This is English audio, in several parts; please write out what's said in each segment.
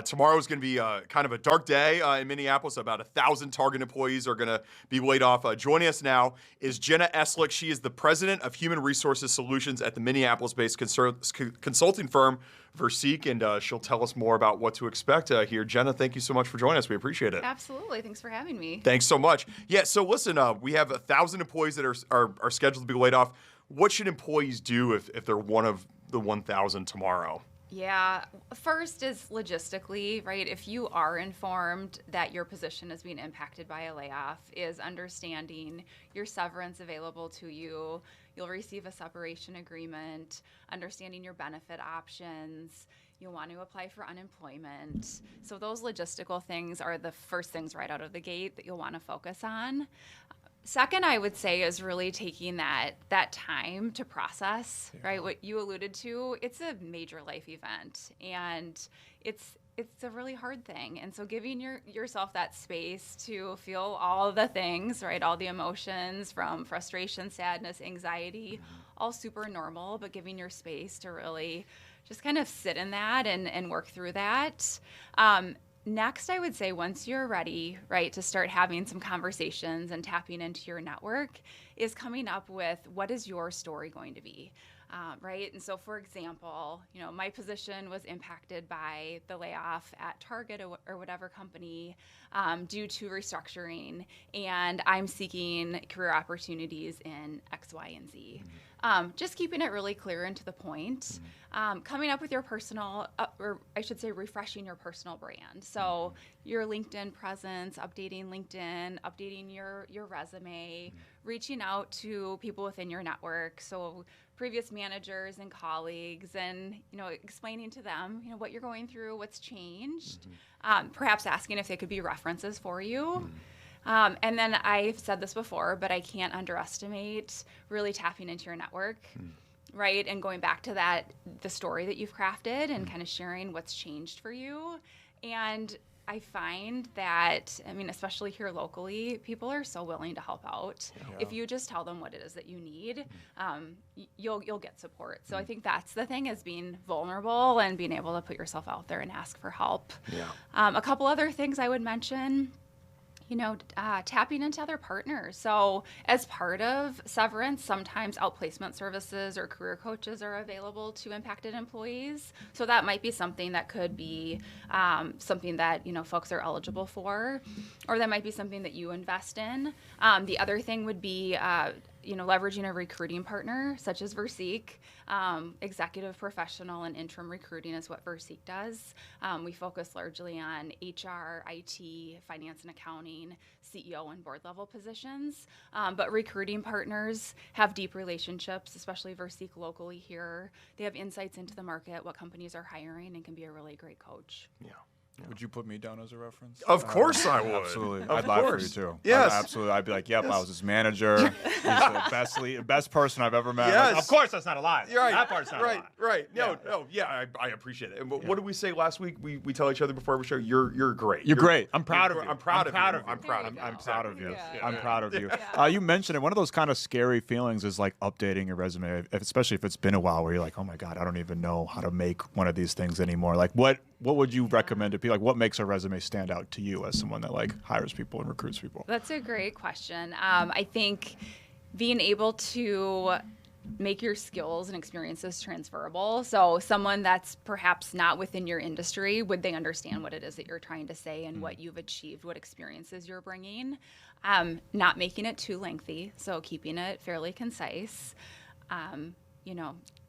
Tomorrow is going to be kind of a dark day in Minneapolis. About 1,000 Target employees are going to be laid off. Joining us now is Jenna Estlick. She is the president of Human Resources Solutions at the Minneapolis-based consulting firm Verseek, and she'll tell us more about what to expect here. Jenna, thank you so much for joining us. We appreciate it. Absolutely. Thanks for having me. Thanks so much. Yeah, so listen, we have 1,000 employees that are scheduled to be laid off. What should employees do if they're one of the 1,000 tomorrow? Yeah. First is logistically, right? If you are informed that your position is being impacted by a layoff, is understanding your severance available to you. You'll receive a separation agreement, understanding your benefit options. You'll want to apply for unemployment. So those logistical things are the first things right out of the gate that you'll want to focus on. Second, I would say, is really taking that time to process, right? What you alluded to, it's a major life event, and it's a really hard thing. And so giving yourself that space to feel all the things, right? All the emotions from frustration, sadness, anxiety, all super normal, but giving your space to really just kind of sit in that and work through that. Next, I would say once you're ready, right, to start having some conversations and tapping into your network, is coming up with what is your story going to be, right? And so, for example, my position was impacted by the layoff at Target or whatever company due to restructuring, and I'm seeking career opportunities in X, Y, and Z. Just keeping it really clear and to the point. Coming up with your personal, or I should say refreshing your personal brand. So your LinkedIn presence, updating LinkedIn, updating your resume, reaching out to people within your network. So previous managers and colleagues, and explaining to them what you're going through, what's changed. Perhaps asking if they could be references for you. And then I've said this before, but I can't underestimate really tapping into your network, right? And going back to the story that you've crafted and kind of sharing what's changed for you. And I find that, especially here locally, people are so willing to help out. Yeah. If you just tell them what it is that you need, you'll get support. So I think that's the thing, is being vulnerable and being able to put yourself out there and ask for help. Yeah. A couple other things I would mention. Tapping into other partners. So as part of severance, sometimes outplacement services or career coaches are available to impacted employees. So that might be something that could be something that, folks are eligible for, or that might be something that you invest in. The other thing would be leveraging a recruiting partner such as Verseek. Executive, professional, and interim recruiting is what Verseek does. We focus largely on HR, IT, finance and accounting, CEO, and board level positions. But recruiting partners have deep relationships, especially Verseek locally here. They have insights into the market, what companies are hiring, and can be a really great coach. Yeah. Would you put me down as a reference? Of course I would. Absolutely. I'd lie for you too. Yes. Absolutely. I'd be like, yep, I was his manager. He's the best person I've ever met. Yes. Like, of course that's not a lie. Right. That part's not a lie. Right. I appreciate it. And what did we say last week? We tell each other before every show, you're great. You're great. I'm proud of you. I'm proud of you. I'm proud of you. Yeah. I'm proud of you. You mentioned it. One of those kind of scary feelings is like updating your resume, especially if it's been a while, where you're like, oh my God, I don't even know how to make one of these things anymore. Like what would you recommend to people? Like what makes a resume stand out to you as someone that like hires people and recruits people? That's a great question. I think being able to make your skills and experiences transferable. So someone that's perhaps not within your industry, would they understand what it is that you're trying to say and what you've achieved, what experiences you're bringing? Not making it too lengthy, so keeping it fairly concise.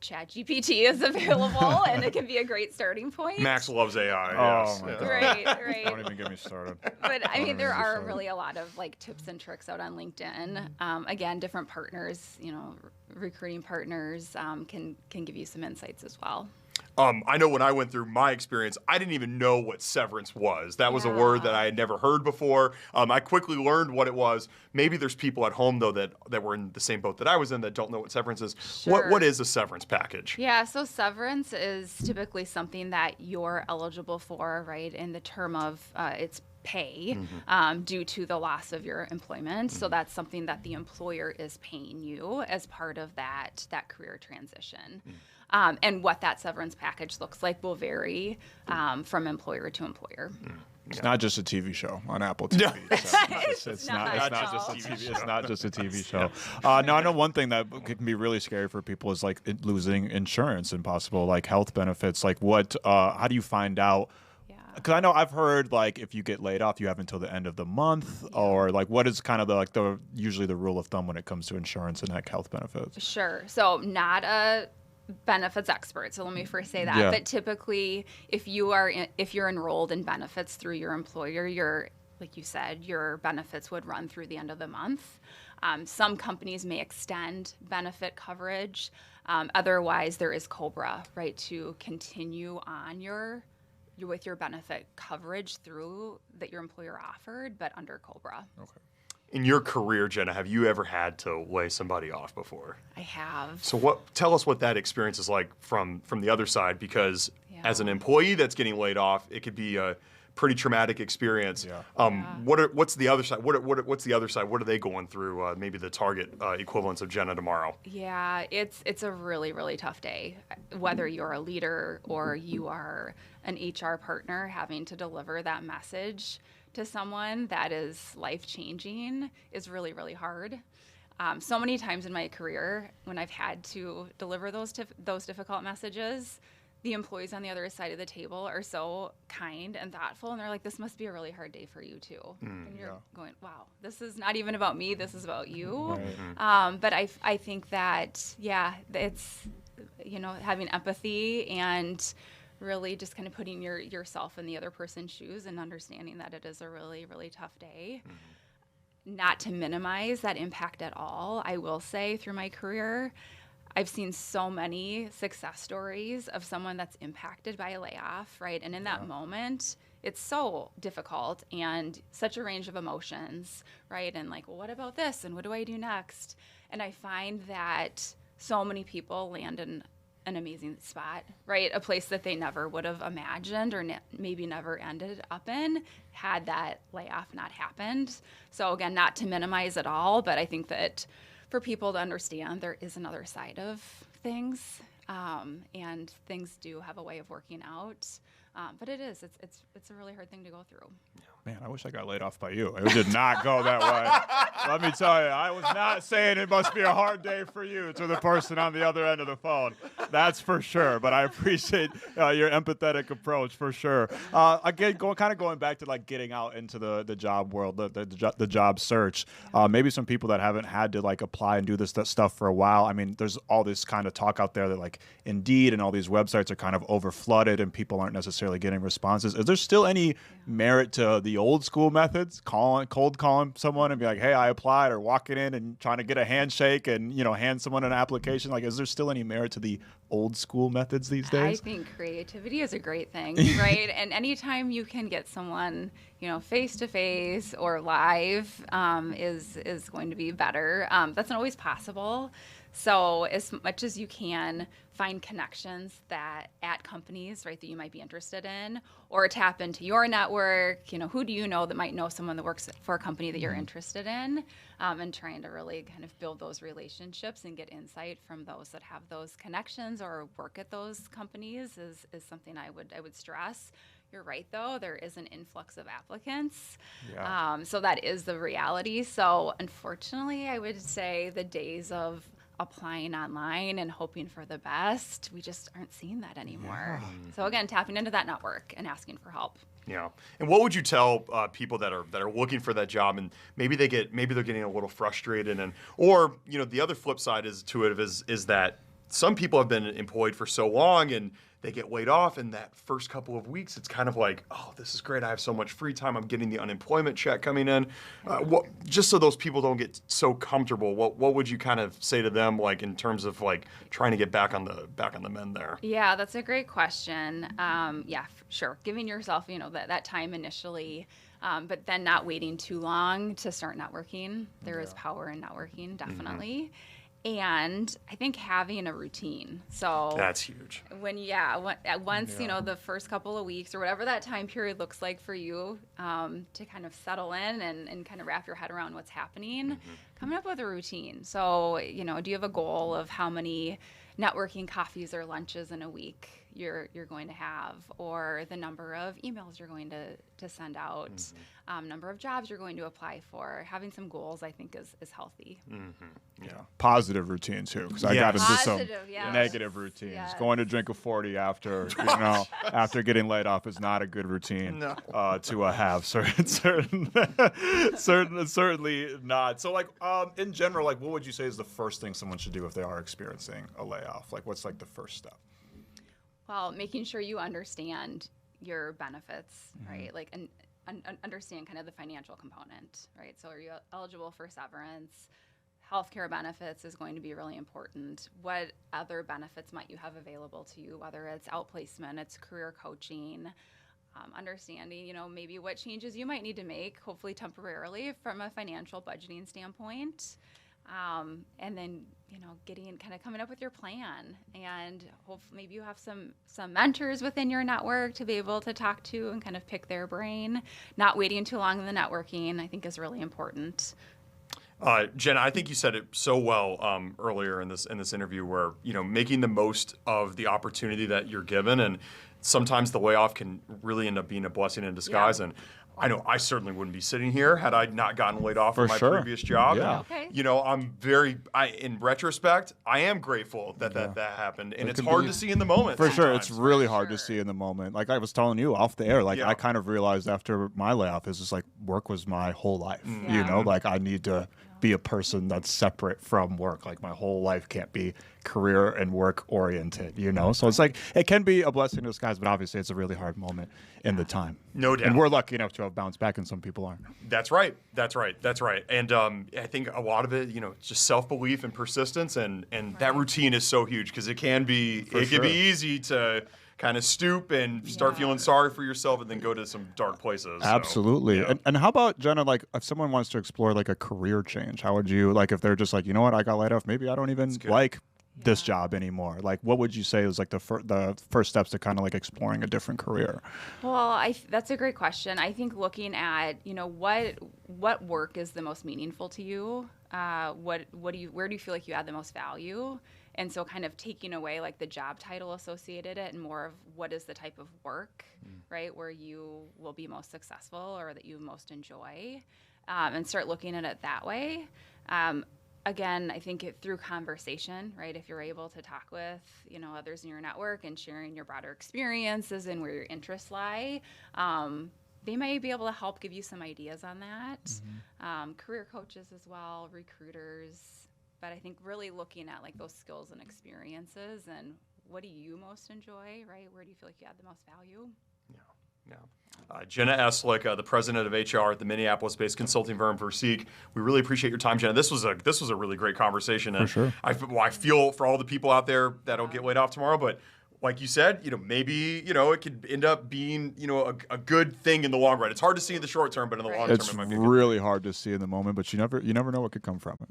ChatGPT is available, and it can be a great starting point. Max loves AI. Oh, yes. my God. Right. Don't even get me started. But there are really a lot of tips and tricks out on LinkedIn. Again, different partners, recruiting partners can give you some insights as well. I know when I went through my experience, I didn't even know what severance was. That was a word that I had never heard before. I quickly learned what it was. Maybe there's people at home, though, that were in the same boat that I was in that don't know what severance is. Sure. What is a severance package? Yeah, so severance is typically something that you're eligible for, right, in the term of its pay due to the loss of your employment. So that's something that the employer is paying you as part of that career transition. And what that severance package looks like will vary from employer to employer. It's not just a TV show on Apple TV. No. It's not just a TV. It's not just a TV show. No, I know one thing that can be really scary for people is like losing insurance and possible like health benefits. Like what? How do you find out? Because I know I've heard like if you get laid off, you have until the end of the month, or like what is kind of the usually the rule of thumb when it comes to insurance and like health benefits? Sure. So not a benefits expert, so let me first say that. Yeah. But typically, if you're enrolled in benefits through your employer, like you said, your benefits would run through the end of the month. Some companies may extend benefit coverage. Otherwise, there is COBRA, right, to continue on with your benefit coverage through that your employer offered, but under COBRA. Okay. In your career, Jenna, have you ever had to lay somebody off before? I have. So tell us what that experience is like from the other side, because as an employee that's getting laid off, it could be a pretty traumatic experience. What's the other side? What's the other side? What are they going through? Maybe the target equivalents of Jenna tomorrow. Yeah, it's a really, really tough day. Whether you're a leader or you are an HR partner having to deliver that message to someone that is life-changing is really, really hard. So many times in my career, when I've had to deliver those difficult messages, the employees on the other side of the table are so kind and thoughtful, and they're like, this must be a really hard day for you too. And you're going, wow, this is not even about me, this is about you. But I think that, it's, having empathy and really just kind of putting yourself in the other person's shoes and understanding that it is a really, really tough day. Not to minimize that impact at all, I will say through my career, I've seen so many success stories of someone that's impacted by a layoff, right? And in that moment, it's so difficult and such a range of emotions, right? And like, well, what about this? And what do I do next? And I find that so many people land in an amazing spot, right? A place that they never would have imagined or maybe never ended up in had that layoff not happened. So again, not to minimize at all, but I think that for people to understand there is another side of things, and things do have a way of working out. But it's a really hard thing to go through. Man, I wish I got laid off by you. It did not go that way. Let me tell you, I was not saying it must be a hard day for you to the person on the other end of the phone. That's for sure. But I appreciate your empathetic approach for sure. Again, going back to like getting out into the job world, the job search. Maybe some people that haven't had to like apply and do this stuff for a while. I mean, there's all this kind of talk out there that like Indeed and all these websites are kind of over flooded and people aren't necessarily getting responses. Is there still any merit to the old school methods, cold calling someone and be like, hey, I applied, or walking in and trying to get a handshake and hand someone an application? Like, is there still any merit to the old school methods these days? I think creativity is a great thing, right? And anytime you can get someone face to face or live is going to be better. That's not always possible. So as much as you can find connections at companies, right, that you might be interested in, or tap into your network, who do you know that might know someone that works for a company that you're interested in, and trying to really kind of build those relationships and get insight from those that have those connections or work at those companies is something I would stress. You're right, though. There is an influx of applicants. So that is the reality. So unfortunately, I would say the days of applying online and hoping for the best, we just aren't seeing that anymore. So again, tapping into that network and asking for help. Yeah. And what would you tell people that are looking for that job, and maybe they're getting a little frustrated, or the other flip side is that some people have been employed for so long and they get laid off, and that first couple of weeks, it's kind of like, oh, this is great. I have so much free time. I'm getting the unemployment check coming in. Just so those people don't get so comfortable, what would you kind of say to them, like in terms of like trying to get back on the mend there? Yeah, that's a great question. Sure. Giving yourself, that time initially, but then not waiting too long to start networking. There is power in networking, definitely. And I think having a routine. So That's huge. Once, the first couple of weeks or whatever that time period looks like for you, to kind of settle in and kind of wrap your head around what's happening, coming up with a routine. So, do you have a goal of how many networking coffees or lunches in a week you're going to have, or the number of emails you're going to send out, number of jobs you're going to apply for? Having some goals, I think, is healthy. Yeah, positive routines too, because I got into some yes. negative routines. Yes. Going to drink a 40 after after getting laid off is not a good routine to have. Certainly not. So in general, what would you say is the first thing someone should do if they are experiencing a layoff? What's the first step? Well, making sure you understand your benefits, right? And understand kind of the financial component, right? So are you eligible for severance? Healthcare benefits is going to be really important. What other benefits might you have available to you, whether it's outplacement, it's career coaching, understanding, maybe what changes you might need to make, hopefully temporarily from a financial budgeting standpoint. And then, coming up with your plan, and hopefully maybe you have some mentors within your network to be able to talk to and kind of pick their brain. Not waiting too long in the networking, I think, is really important. Jenna, I think you said it so well earlier in this interview, where making the most of the opportunity that you're given, and sometimes the layoff can really end up being a blessing in disguise. And I know I certainly wouldn't be sitting here had I not gotten laid off from my previous job. Yeah. Okay. In retrospect, I am grateful that happened, and it's hard to see in the moment. For sure, sometimes. it's really hard to see in the moment. Like I was telling you off the air, I kind of realized after my layoff, is just work was my whole life. I need to be a person that's separate from work. My whole life can't be career and work oriented, So it's it can be a blessing in disguise, but obviously it's a really hard moment in the time. No doubt. And we're lucky enough to have bounced back, and some people aren't. That's right. And I think a lot of it, it's just self-belief and persistence, and that routine is so huge, because it can be easy to kind of stoop and start feeling sorry for yourself, and then go to some dark places. Absolutely. So, and how about, Jenna, if someone wants to explore a career change, how would you, if they're just you know what, I got laid off, maybe I don't even like this job anymore. What would you say is the first steps to kind of exploring a different career? Well, that's a great question. I think looking at, what work is the most meaningful to you? Where do you feel like you add the most value? And so kind of taking away the job title associated it, and more of what is the type of work, right, where you will be most successful or that you most enjoy, and start looking at it that way. Again, I think through conversation, right, if you're able to talk with, others in your network and sharing your broader experiences and where your interests lie, they may be able to help give you some ideas on that. Career coaches as well, recruiters. But I think really looking at those skills and experiences, and what do you most enjoy, right? Where do you feel like you add the most value? Yeah. Jenna Estlick, the president of HR at the Minneapolis-based consulting firm Verseek. We really appreciate your time, Jenna. This was a really great conversation. And for sure. I feel for all the people out there that'll get laid off tomorrow, but like you said, maybe, it could end up being, a good thing in the long run. It's hard to see in the short term, but in the long term, it might be a good thing. It's really hard to see in the moment, but you never know what could come from it.